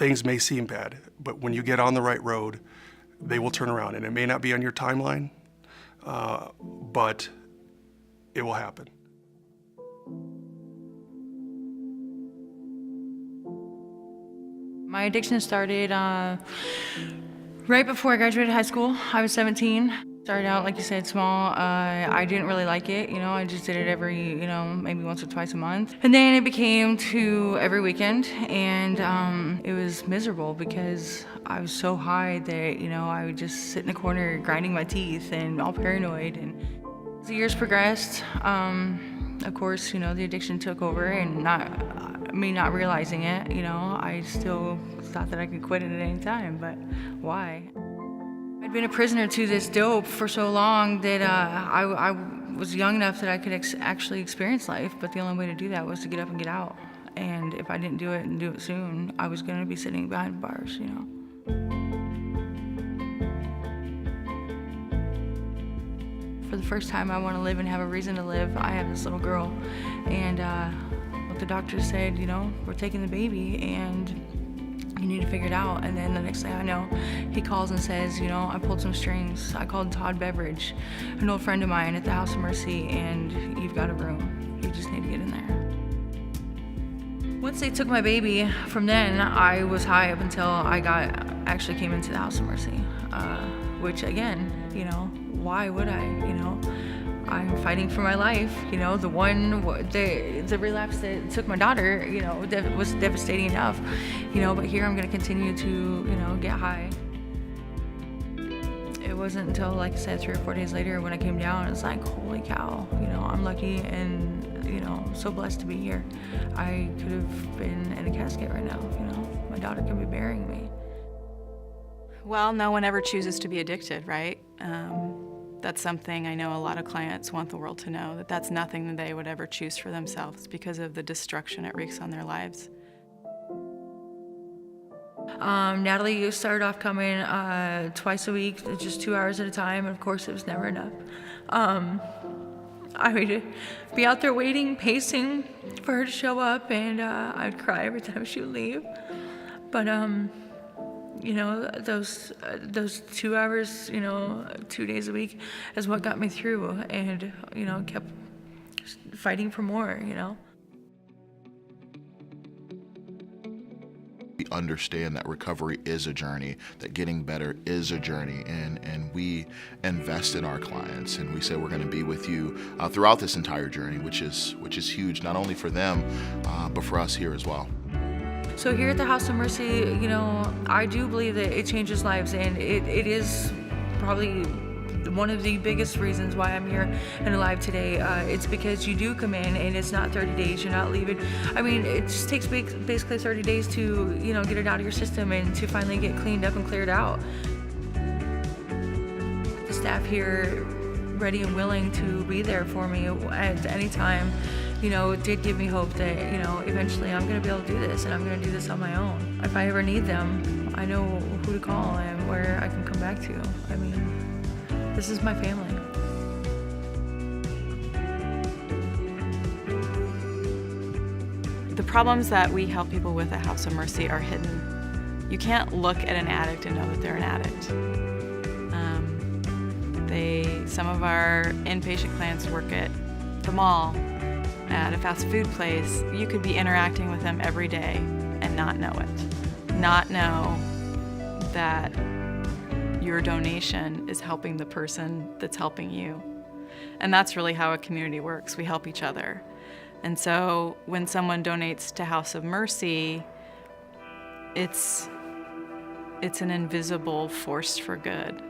things may seem bad, but when you get on the right road, they will turn around. And it may not be on your timeline, but it will happen. My addiction started right before I graduated high school. I was 17. Started out, like you said, small. I didn't really like it, I just did it every, maybe once or twice a month. And then it became to every weekend, and it was miserable because I was so high that, I would just sit in the corner grinding my teeth and all paranoid. And as the years progressed, of course, the addiction took over, and not realizing it, I still thought that I could quit it at any time, but why? I'd been a prisoner to this dope for so long that I was young enough that I could actually experience life, but the only way to do that was to get up and get out. And if I didn't do it and do it soon, I was going to be sitting behind bars, For the first time, I want to live and have a reason to live. I have this little girl, and what the doctor said, we're taking the baby, and you need to figure it out. And then the next thing I know, he calls and says, I pulled some strings. I called Todd Beveridge, an old friend of mine at the House of Mercy, and you've got a room. You just need to get in there. Once they took my baby, from then I was high up until I actually came into the House of Mercy, which again, why would I, I'm fighting for my life, the relapse that took my daughter, that was devastating enough, but here I'm gonna continue to, get high. It wasn't until, like I said, 3 or 4 days later when I came down, it was like, holy cow, I'm lucky and, so blessed to be here. I could have been in a casket right now, my daughter could be burying me. Well, no one ever chooses to be addicted, right? That's something I know a lot of clients want the world to know, that that's nothing that they would ever choose for themselves because of the destruction it wreaks on their lives. Natalie started off coming twice a week, just 2 hours at a time, and of course it was never enough. I would be out there waiting, pacing for her to show up, and I'd cry every time she would leave. But those 2 hours, 2 days a week is what got me through, and, kept fighting for more, We understand that recovery is a journey, that getting better is a journey, and we invest in our clients, and we say we're going to be with you throughout this entire journey, which is huge, not only for them, but for us here as well. So here at the House of Mercy, I do believe that it changes lives, and it is probably one of the biggest reasons why I'm here and alive today. It's because you do come in, and it's not 30 days, you're not leaving. I mean, it just takes basically 30 days to, get it out of your system and to finally get cleaned up and cleared out. The staff here, ready and willing to be there for me at any time, it did give me hope that, eventually I'm going to be able to do this, and I'm going to do this on my own. If I ever need them, I know who to call and where I can come back to. I mean, this is my family. The problems that we help people with at House of Mercy are hidden. You can't look at an addict and know that they're an addict. Some of our inpatient clients work at the mall, at a fast food place. You could be interacting with them every day and not know it. Not know that your donation is helping the person that's helping you. And that's really how a community works. We help each other. And so when someone donates to House of Mercy, it's an invisible force for good.